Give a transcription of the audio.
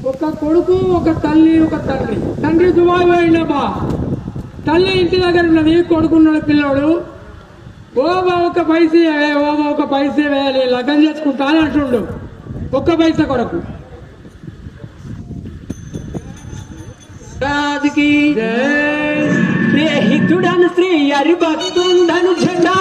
ఒక కొడుకు, ఒక తల్లి, ఒక తండ్రి. తండ్రి దుబాయ్ పోయిండబ్బా, తల్లి ఇంటి దగ్గర ఉన్నది, కొడుకున్నాడు పిల్లోడు. ఓబా ఒక పైసే, ఓబా ఒక పైసే వేయాలి, లగ్గం చేసుకుంటా అని అంటుండు ఒక్క పైసా కొరకు. రాజుకి స్నేహితుడను శ్రీ హరిభక్తుండను జెండా